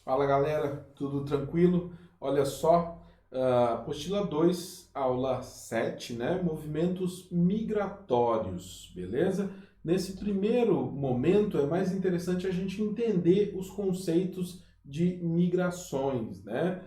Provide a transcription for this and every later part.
Fala galera, tudo tranquilo? Olha só, apostila 2, aula 7, né? Movimentos migratórios, beleza? Nesse primeiro momento é mais interessante a gente entender os conceitos de migrações, né?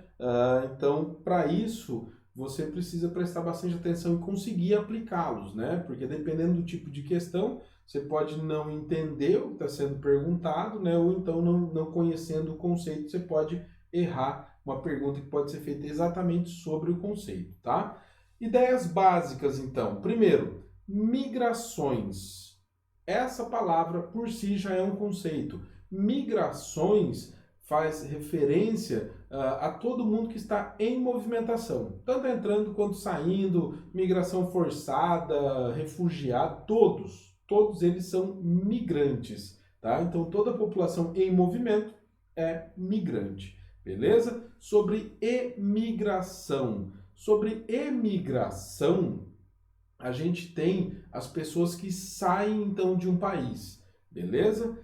Então, para isso, você precisa prestar bastante atenção e conseguir aplicá-los, né? Porque dependendo do tipo de questão, você pode não entender o que está sendo perguntado, né? Ou então, não conhecendo o conceito, você pode errar uma pergunta que pode ser feita exatamente sobre o conceito, tá? Ideias básicas, então. Primeiro, migrações. Essa palavra por si já é um conceito. Migrações faz referência a todo mundo que está em movimentação, tanto entrando quanto saindo, migração forçada, refugiado, todos eles são migrantes, tá? Então toda a população em movimento é migrante, beleza? Sobre emigração, a gente tem as pessoas que saem então de um país, beleza?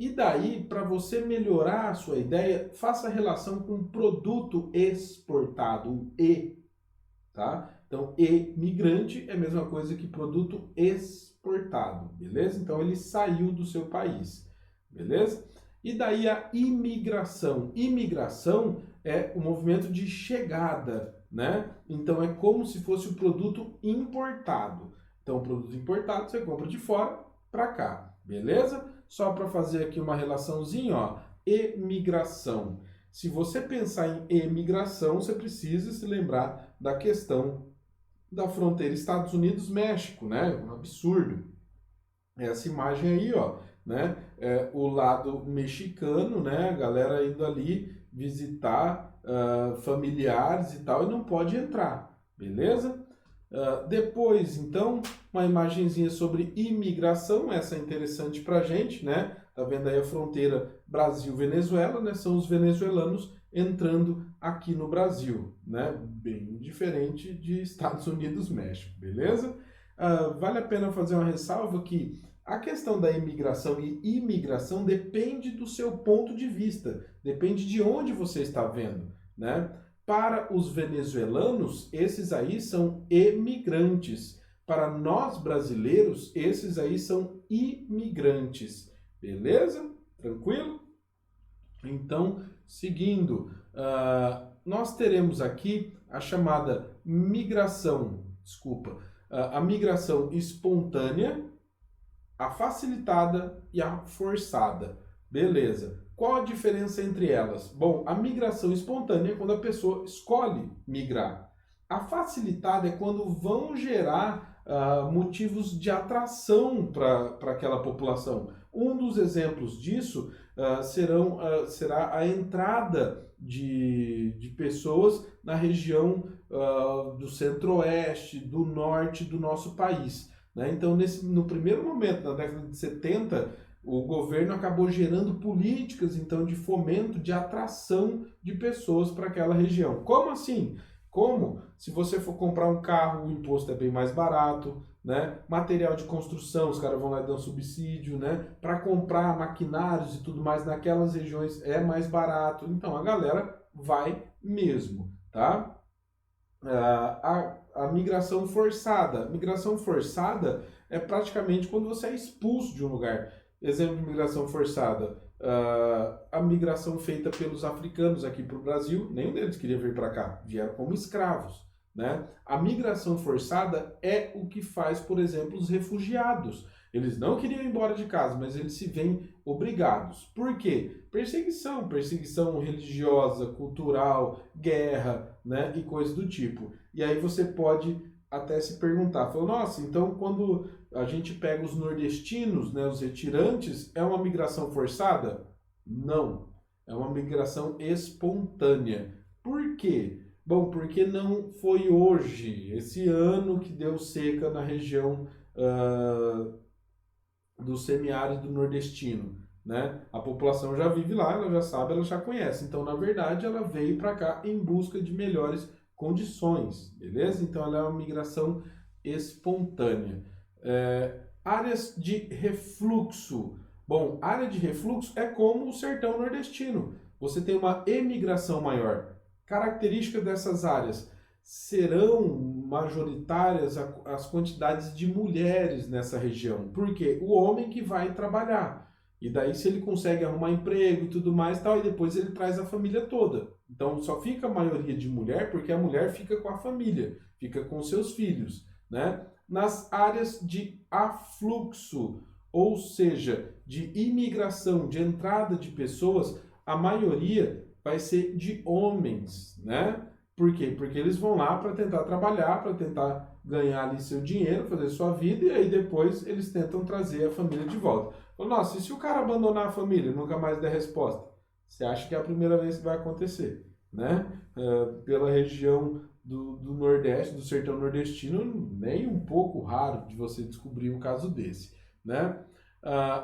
E daí, para você melhorar a sua ideia, faça a relação com produto exportado, o E, tá? Então, migrante é a mesma coisa que produto exportado, beleza? Então, ele saiu do seu país, beleza? E daí a imigração. Imigração é o movimento de chegada, né? Então, é como se fosse o produto importado. Então, o produto importado você compra de fora para cá, beleza? Só para fazer aqui uma relaçãozinha, ó, emigração. Se você pensar em emigração, você precisa se lembrar da questão da fronteira Estados Unidos-México, né? Um absurdo. Essa imagem aí, ó, né? É o lado mexicano, né? A galera indo ali visitar familiares e tal, e não pode entrar, beleza? Depois, então, uma imagenzinha sobre imigração, essa é interessante pra gente, né? Tá vendo aí a fronteira Brasil-Venezuela, né? São os venezuelanos entrando aqui no Brasil, né? Bem diferente de Estados Unidos-México, beleza? Vale a pena fazer uma ressalva que a questão da imigração e imigração depende do seu ponto de vista, depende de onde você está vendo, né? Para os venezuelanos, esses aí são imigrantes. Para nós brasileiros, esses aí são imigrantes. Beleza? Tranquilo? Então, seguindo, nós teremos aqui a chamada migração, desculpa, a migração espontânea, a facilitada e a forçada. Beleza. Qual a diferença entre elas? Bom, a migração espontânea é quando a pessoa escolhe migrar. A facilitada é quando vão gerar motivos de atração para aquela população. Um dos exemplos disso será a entrada de pessoas na região do centro-oeste, do norte do nosso país. Né? Então, no primeiro momento, na década de 70, o governo acabou gerando políticas então de fomento, de atração de pessoas para aquela região. Como assim? Como? Se você for comprar um carro, o imposto é bem mais barato, né? Material de construção, os caras vão lá e dão subsídio, né? Para comprar maquinários e tudo mais naquelas regiões é mais barato. Então a galera vai mesmo, tá? A migração forçada. Migração forçada é praticamente quando você é expulso de um lugar. Exemplo de migração forçada. A migração feita pelos africanos aqui para o Brasil, nenhum deles queria vir para cá, vieram como escravos. Né? A migração forçada é o que faz, por exemplo, os refugiados. Eles não queriam ir embora de casa, mas eles se veem obrigados. Por quê? Perseguição religiosa, cultural, guerra, né, e coisas do tipo. E aí você pode até se perguntar, falou, nossa, então quando a gente pega os nordestinos, né, os retirantes, é uma migração forçada? Não, é uma migração espontânea. Por quê? Bom, porque não foi hoje, esse ano que deu seca na região do semiárido nordestino, né? A população já vive lá, ela já sabe, ela já conhece. Então, na verdade, ela veio para cá em busca de melhores condições, beleza? Então, ela é uma migração espontânea. Áreas de refluxo. Bom, área de refluxo é como o sertão nordestino. você tem uma emigração maior. Característica dessas áreas: serão majoritárias as quantidades de mulheres nessa região. Por quê? O homem que vai trabalhar. E daí, se ele consegue arrumar emprego e tudo mais, tal, e depois ele traz a família toda. Então, só fica a maioria de mulher porque a mulher fica com a família, fica com seus filhos, né? Nas áreas de afluxo, ou seja, de imigração, de entrada de pessoas, a maioria vai ser de homens, né? Por quê? Porque eles vão lá para tentar trabalhar, para tentar ganhar ali seu dinheiro, fazer sua vida, e aí depois eles tentam trazer a família de volta. Nossa, e se o cara abandonar a família e nunca mais der resposta? Você acha que é a primeira vez que vai acontecer, né? Pela região do Nordeste, do sertão nordestino, nem um pouco raro de você descobrir um caso desse, né?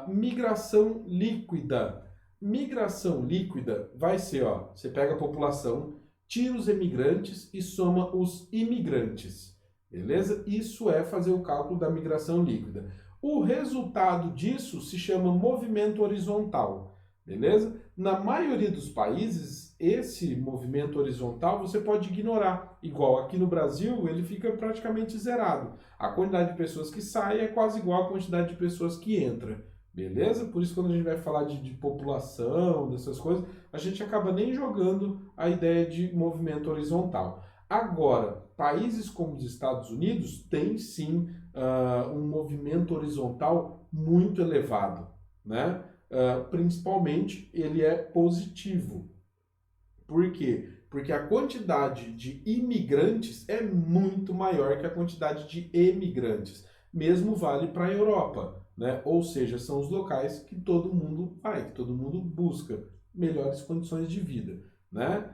Migração líquida. Migração líquida vai ser, ó, você pega a população, tira os emigrantes e soma os imigrantes, beleza? Isso é fazer o cálculo da migração líquida. O resultado disso se chama movimento horizontal, beleza? Na maioria dos países, esse movimento horizontal você pode ignorar. Igual aqui no Brasil, ele fica praticamente zerado. A quantidade de pessoas que saem é quase igual à quantidade de pessoas que entram. Beleza? Por isso, quando a gente vai falar de população, dessas coisas, a gente acaba nem jogando a ideia de movimento horizontal. Agora, países como os Estados Unidos têm sim um movimento horizontal muito elevado, né? Principalmente, ele é positivo. Por quê? Porque a quantidade de imigrantes é muito maior que a quantidade de emigrantes. Mesmo vale para a Europa, né? Ou seja, são os locais que todo mundo vai, que todo mundo busca melhores condições de vida, né?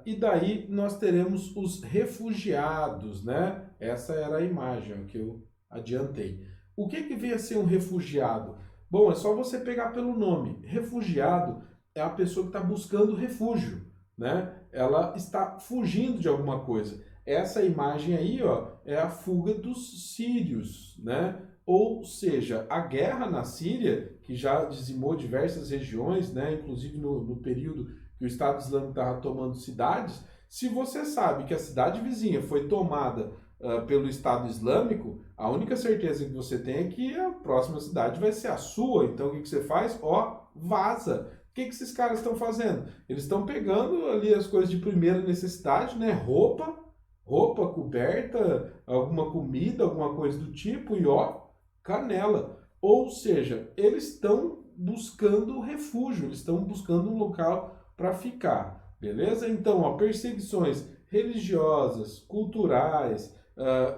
E daí nós teremos os refugiados, né? Essa era a imagem que eu adiantei. O que vem a ser um refugiado? Bom, é só você pegar pelo nome. Refugiado é a pessoa que está buscando refúgio, né? Ela está fugindo de alguma coisa. Essa imagem aí, ó, é a fuga dos sírios, né? Ou seja, a guerra na Síria, que já dizimou diversas regiões, né? Inclusive no período que o Estado Islâmico estava tomando cidades, se você sabe que a cidade vizinha foi tomada pelo Estado Islâmico, a única certeza que você tem é que a próxima cidade vai ser a sua. Então, o que você faz? Ó, vaza. O que esses caras estão fazendo? Eles estão pegando ali as coisas de primeira necessidade, né? Roupa, coberta, alguma comida, alguma coisa do tipo, e ó, canela. Ou seja, eles estão buscando refúgio, eles estão buscando um local para ficar, beleza? Então, ó, perseguições religiosas, culturais,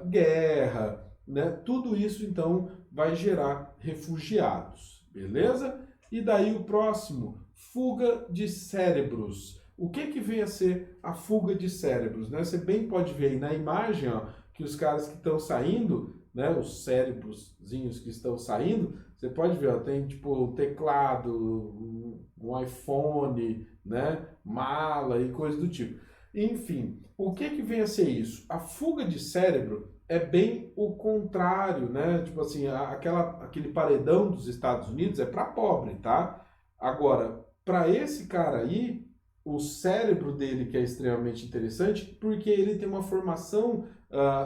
guerra, né? Tudo isso, então, vai gerar refugiados, beleza? E daí o próximo, fuga de cérebros. O que vem a ser a fuga de cérebros, né? Você bem pode ver aí na imagem, ó, que os caras que estão saindo, né, os cérebrozinhos que estão saindo, você pode ver, ó, tem tipo um teclado, um iPhone, né, mala e coisa do tipo. Enfim, o que vem a ser isso? A fuga de cérebro é bem o contrário, né? Tipo assim, aquele paredão dos Estados Unidos é para pobre, tá? Agora, para esse cara aí, o cérebro dele que é extremamente interessante, porque ele tem uma formação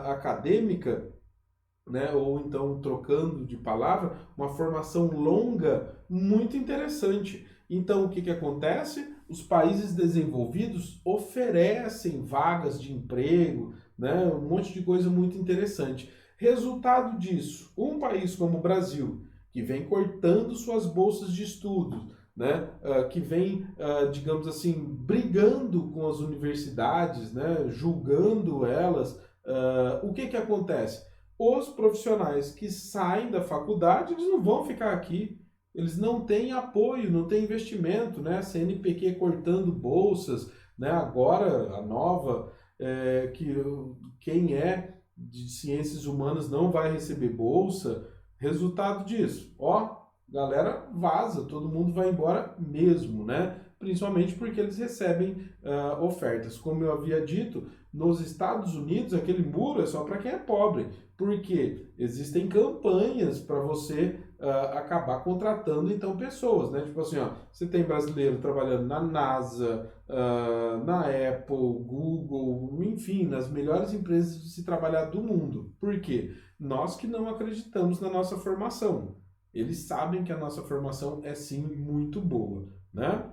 acadêmica, né, ou então trocando de palavra, uma formação longa muito interessante. Então, o que acontece? Os países desenvolvidos oferecem vagas de emprego, né, um monte de coisa muito interessante. Resultado disso, um país como o Brasil, que vem cortando suas bolsas de estudos, né, que vem, digamos assim, brigando com as universidades, né, julgando elas, o que acontece? Os profissionais que saem da faculdade, eles não vão ficar aqui, eles não têm apoio, não têm investimento, né? A CNPq cortando bolsas, né? Agora a nova, que quem é de ciências humanas não vai receber bolsa. Resultado disso, ó, galera vaza, todo mundo vai embora mesmo, né? Principalmente porque eles recebem ofertas. Como eu havia dito, nos Estados Unidos aquele muro é só para quem é pobre, porque existem campanhas para você acabar contratando então pessoas, né? Tipo assim, ó, você tem brasileiro trabalhando na NASA, na Apple, Google, enfim, nas melhores empresas de se trabalhar do mundo. Por quê? Nós que não acreditamos na nossa formação. Eles sabem que a nossa formação é sim muito boa, né?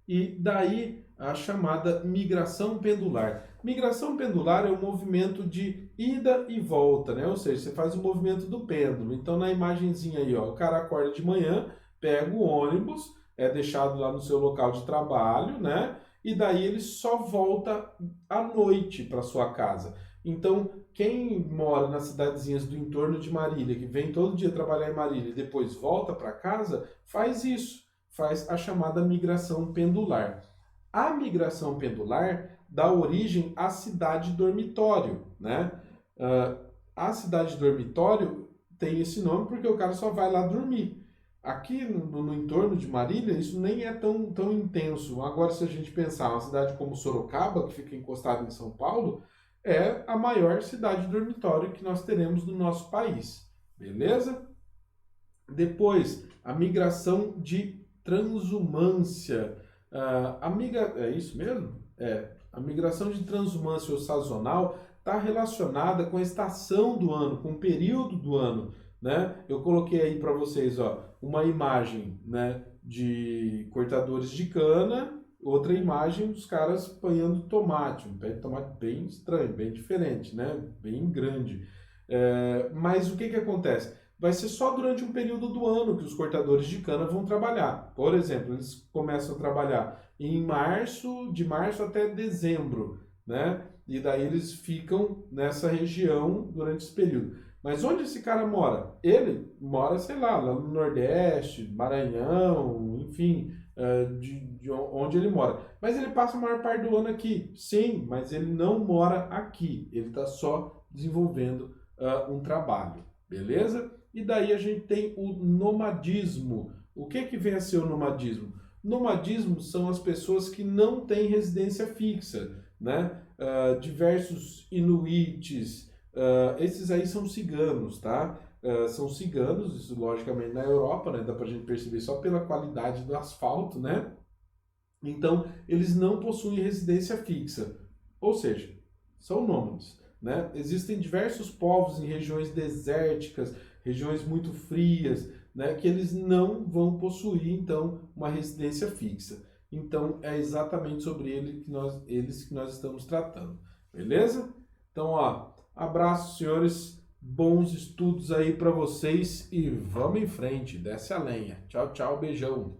E daí a chamada migração pendular. Migração pendular é um movimento de ida e volta, né? Ou seja, você faz o movimento do pêndulo. Então, na imagenzinha aí, ó, o cara acorda de manhã, pega o ônibus, é deixado lá no seu local de trabalho, né? E daí ele só volta à noite para sua casa. Então, quem mora nas cidadezinhas do entorno de Marília, que vem todo dia trabalhar em Marília e depois volta para casa, faz isso, faz a chamada migração pendular. A migração pendular dá origem à cidade dormitório, né? A cidade dormitório tem esse nome porque o cara só vai lá dormir. Aqui no entorno de Marília, isso nem é tão intenso. Agora, se a gente pensar uma cidade como Sorocaba, que fica encostada em São Paulo, é a maior cidade dormitório que nós teremos no nosso país. Beleza? Depois, a migração de transumância. É isso mesmo? A migração de transumância ou sazonal está relacionada com a estação do ano, com o período do ano, né? Eu coloquei aí para vocês, ó, uma imagem, né, de cortadores de cana, outra imagem dos caras apanhando tomate, um pé de tomate bem estranho, bem diferente, né? Bem grande. Mas o que acontece? Vai ser só durante um período do ano que os cortadores de cana vão trabalhar. Por exemplo, eles começam a trabalhar em março, de março até dezembro, né? E daí eles ficam nessa região durante esse período. Mas onde esse cara mora? Ele mora, sei lá no Nordeste, Maranhão, enfim, de onde ele mora. Mas ele passa a maior parte do ano aqui. Sim, mas ele não mora aqui. Ele está só desenvolvendo um trabalho. Beleza? E daí a gente tem o nomadismo. O que vem a ser o nomadismo? Nomadismo são as pessoas que não têm residência fixa, né? Diversos inuites, esses aí são ciganos, tá? São ciganos, isso logicamente na Europa, né? Dá pra gente perceber só pela qualidade do asfalto, né? Então, eles não possuem residência fixa, ou seja, são nômades, né? Existem diversos povos em regiões desérticas, regiões muito frias, né, que eles não vão possuir, então, uma residência fixa. Então, é exatamente sobre eles que nós estamos tratando. Beleza? Então, ó, abraço, senhores. Bons estudos aí para vocês e vamos em frente. Desce a lenha. Tchau, tchau. Beijão.